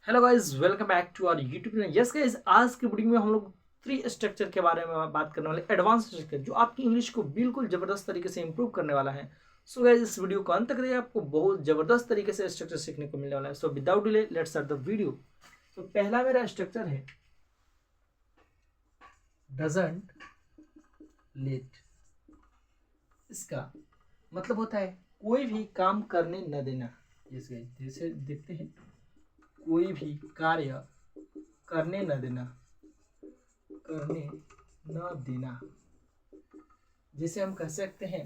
Hello guys, welcome back to our YouTube channel. Yes guys, आज की video में हम लोग थ्री स्ट्रक्चर के बारे में बात करने वाले, एडवांस स्ट्रक्चर जो आपकी इंग्लिश को बिल्कुल जबरदस्त तरीके से इंप्रूव करने वाला है। सो गाइस, इस वीडियो को अंत तक देखिए, आपको बहुत जबरदस्त तरीके से स्ट्रक्चर सीखने को मिलने वाला है। So without delay let's start the video. तो पहला मेरा स्ट्रक्चर है डजंट लेट। इसका मतलब होता है कोई भी काम करने न देना। यस गाइस, जैसे देखते हैं, कोई भी कार्य करने न देना, करने न देना। जैसे हम कह सकते हैं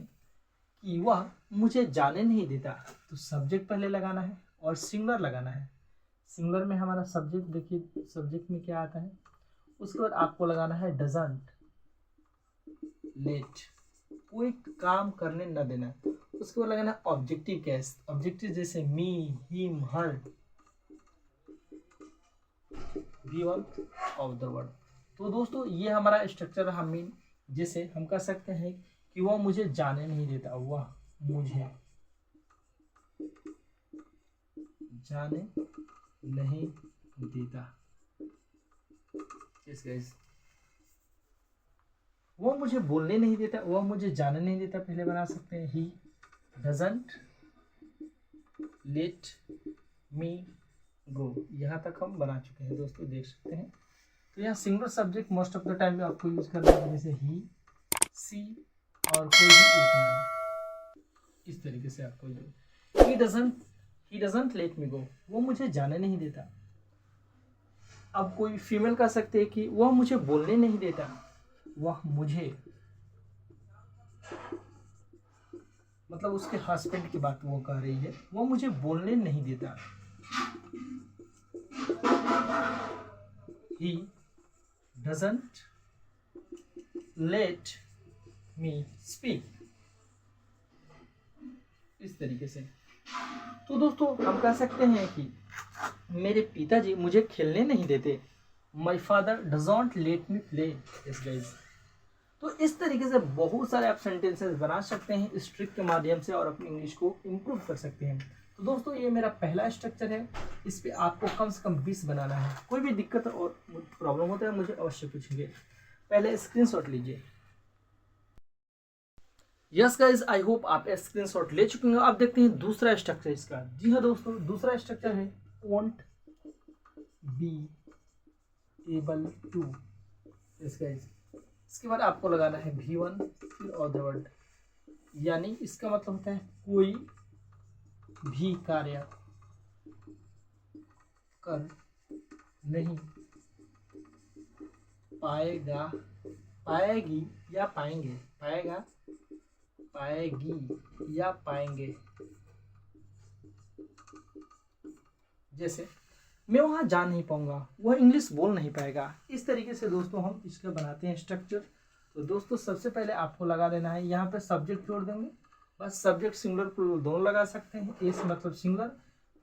कि वह मुझे जाने नहीं देता। तो सब्जेक्ट पहले लगाना है और सिंगुलर लगाना है। सिंगुलर में हमारा सब्जेक्ट देखिए, सब्जेक्ट में क्या आता है, उसके बाद आपको लगाना है डजंट लेट, कोई काम करने न देना। उसके बाद लगाना है ऑब्जेक्टिव केस। ऑब्जेक्टिव जैसे me, him, her, be one of the word. तो दोस्तों, ये हमारा स्ट्रक्चर हम जैसे हम कह सकते हैं कि वह मुझे जाने नहीं देता, वह मुझे जाने नहीं देता। यस गाइस, वो मुझे बोलने नहीं देता, वह मुझे जाने नहीं देता। पहले बना सकते हैं ही डजंट लेट मी गो। यहाँ तक हम बना चुके हैं दोस्तों, देख सकते हैं। तो यहाँ single subject most of the time में आपको यूज करना है, जैसे ही, सी और कोई भी एक नाम। इस तरीके से आपको ही डजंट लेट मी गो, वो मुझे जाने नहीं देता। अब कोई फीमेल कह सकते हैं कि वह मुझे बोलने नहीं देता, वह मुझे, मतलब उसके हस्बैंड की बात वो कह रही है, वो मुझे बोलने नहीं देता। He doesn't let me speak. इस तरीके से। तो दोस्तों, हम कह सकते हैं कि मेरे पिताजी मुझे खेलने नहीं देते। My father doesn't let me play. Yes guys, तो इस तरीके से बहुत सारे आप सेंटेंसेस बना सकते हैं इस ट्रिक के माध्यम से और अपनी इंग्लिश को इम्प्रूव कर सकते हैं। तो दोस्तों, ये मेरा पहला स्ट्रक्चर है। इस पे आपको कम से कम 20 बनाना है। कोई भी दिक्कत और प्रॉब्लम होता है मुझे अवश्य पूछेंगे। पहले स्क्रीनशॉट लीजिए। यस गाइस, आई होप आप स्क्रीनशॉट ले चुके हैं। आप देखते हैं दूसरा स्ट्रक्चर इसका। जी हाँ दोस्तों, दूसरा स्ट्रक्चर है won't be able to. Yes guys, इसके बाद आपको लगाना है V1 फिर अदर वर्ड। यानी इसका मतलब होता है कोई भी कार्य कर नहीं पाएगा, पाएगी या पाएंगे, पाएगा, पाएगी या पाएंगे। जैसे मैं वहां जा नहीं पाऊंगा, वह इंग्लिश बोल नहीं पाएगा। इस तरीके से दोस्तों हम इसका बनाते हैं स्ट्रक्चर। तो दोस्तों, सबसे पहले आपको लगा देना है, यहाँ पे सब्जेक्ट जोड़ देंगे। बस सब्जेक्ट सिंगुलर प्लूरल दोनों लगा सकते हैं। ए से मतलब सिंगुलर,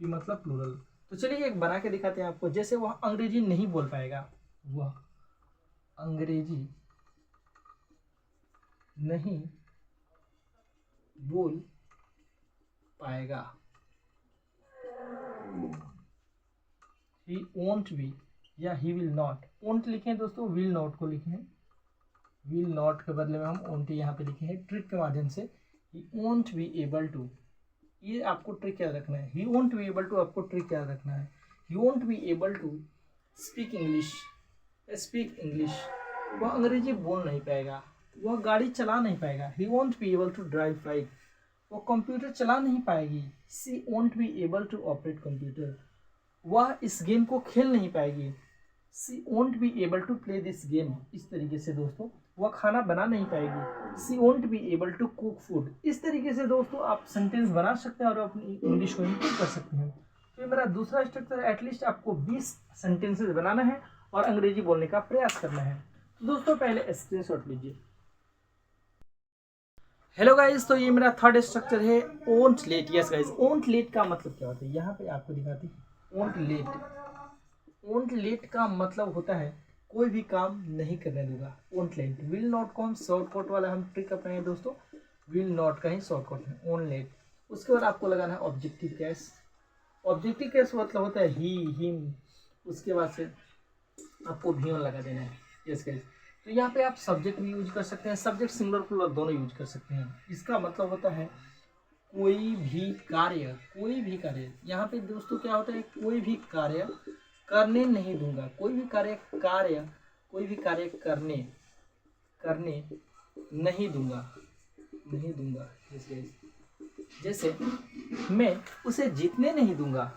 पी मतलब प्लूरल। तो चलिए एक बना के दिखाते हैं आपको। जैसे वह अंग्रेजी नहीं बोल पाएगा, वह अंग्रेजी नहीं बोल पाएगा। ही वोंट बी या ही विल नॉट। वोंट लिखे हैं दोस्तों, विल नॉट को लिखे हैं। विल नॉट के बदले में हम वोंट यहाँ पे लिखे हैं ट्रिक के माध्यम से। He won't be able to, ये आपको ट्रिक याद रखना है। He won't be able to आपको ट्रिक याद रखना है। He won't be able to speak English, speak English. वह अंग्रेजी बोल नहीं पाएगा, वह गाड़ी चला नहीं पाएगा। He won't be able to drive bike, वो कंप्यूटर चला नहीं पाएगी। She won't be able to operate computer, वह इस गेम को खेल नहीं पाएगी। She won't be able to play this game. इस तरीके से दोस्तों, वह खाना बना नहीं पाएगी। She won't be able to cook food. इस तरीके से दोस्तों आप सेंटेंस बना सकते हैं और अपनी इंग्लिश को इम्प्रूव कर सकते हैं। तो ये मेरा दूसरा स्ट्रक्चर। एटलीस्ट आपको 20 सेंटेंसेस बनाना है और अंग्रेजी बोलने का प्रयास करना है। तो दोस्तों, पहले स्क्रीनशॉट लीजिए। हेलो गाइस, तो ये मेरा थर्ड स्ट्रक्चर है ओंट लेट। यस गाइस, ओंट लेट का मतलब क्या होता है, यहाँ पे आपको दिखाते हैं। ओंट लेट, ओंट लेट का मतलब होता है कोई भी काम नहीं करने दूंगा। ओंट लेट, विल नॉट को हम शॉर्टकट वाला हम ट्रिक अपनाएंगे दोस्तों। विल नॉट का ही शॉर्टकट है ओन लेट। उसके बाद आपको लगाना है ऑब्जेक्टिव केस। ऑब्जेक्टिव केस मतलब होता है ही, हिम, उसके बाद से आपको भी लगा देना है। यस गाइस, तो यहाँ पे आप सब्जेक्ट भी यूज कर सकते हैं, सब्जेक्ट सिंगुलर प्लूरल दोनों यूज कर सकते हैं। इसका मतलब होता है कोई भी कार्य, कोई भी कार्य। यहाँ पे दोस्तों क्या होता है, कोई भी कार्य करने नहीं दूंगा, कोई भी कार्य कोई भी कार्य करने नहीं दूंगा, नहीं दूंगा। जैसे मैं उसे जीतने नहीं दूंगा,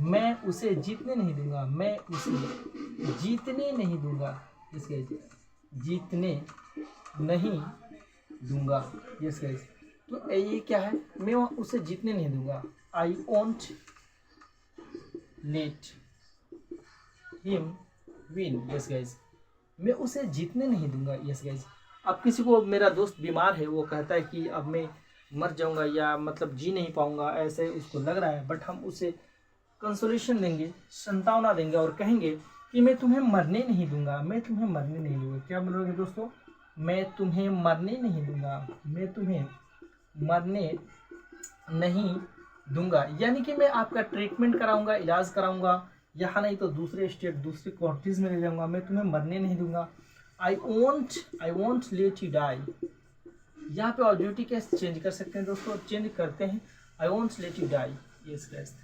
मैं उसे जीतने नहीं दूंगा, मैं उसे जीतने नहीं दूंगा, इसके जीतने नहीं दूंगा। यस गाइस, तो ये क्या है, मैं उसे जीतने नहीं दूंगा। I won't let him win. Yes guys, मैं उसे जीतने नहीं दूंगा। यस गाइस, अब किसी को, मेरा दोस्त बीमार है, वो कहता है कि अब मैं मर जाऊंगा या मतलब जी नहीं पाऊंगा, ऐसे उसको लग रहा है, बट हम उसे कंसोलेशन देंगे, सांत्वना देंगे और कहेंगे कि मैं तुम्हें मरने नहीं दूंगा, मैं तुम्हें मरने नहीं दूंगा। क्या बोलोगे दोस्तों, मैं तुम्हें मरने नहीं दूंगा, मैं तुम्हें मरने नहीं दूंगा, यानी कि मैं आपका ट्रीटमेंट कराऊंगा, इलाज कराऊंगा, यहाँ नहीं तो दूसरे स्टेट, दूसरे कंट्रीज में ले जाऊंगा, मैं तुम्हें मरने नहीं दूंगा। I won't let you die. यहाँ पे ऑब्जेक्टिव केस चेंज कर सकते हैं दोस्तों, चेंज करते हैं, I won't let you die. Yes guys,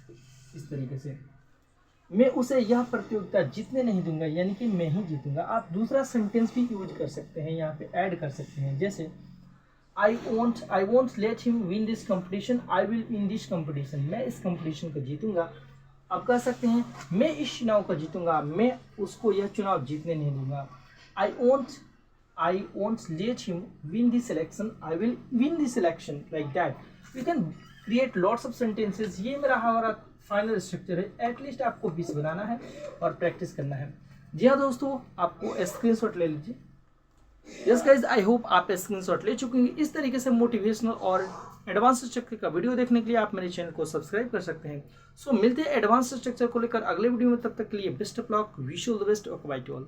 इस तरीके से मैं उसे यह प्रतियोगिता जीतने नहीं दूंगा, यानी कि मैं ही जीतूंगा। आप दूसरा सेंटेंस भी यूज कर सकते हैं, यहाँ पे ऐड कर सकते हैं, जैसे आई won't let him win this competition, I will win this competition. मैं इस कंपटीशन को जीतूंगा। आप कह सकते हैं मैं इस चुनाव को जीतूंगा, मैं उसको यह चुनाव जीतने नहीं दूंगा। I won't let him win this election, I will win this election, like that. You can create lots of sentences. ये मेरा हमारा फाइनल स्ट्रक्चर है। एटलीस्ट आपको 20 बनाना है और प्रैक्टिस करना है। जी हाँ दोस्तों, आपको स्क्रीनशॉट ले लीजिए। यस गाइज, आई होप आप स्क्रीनशॉट ले चुके हैं। इस तरीके से मोटिवेशनल और एडवांस स्ट्रक्चर का वीडियो देखने के लिए आप मेरे चैनल को सब्सक्राइब कर सकते हैं। सो मिलते हैं एडवांस स्ट्रक्चर को लेकर अगले वीडियो में, तब तक के लिए best of luck, wish you all the best, okay by two all.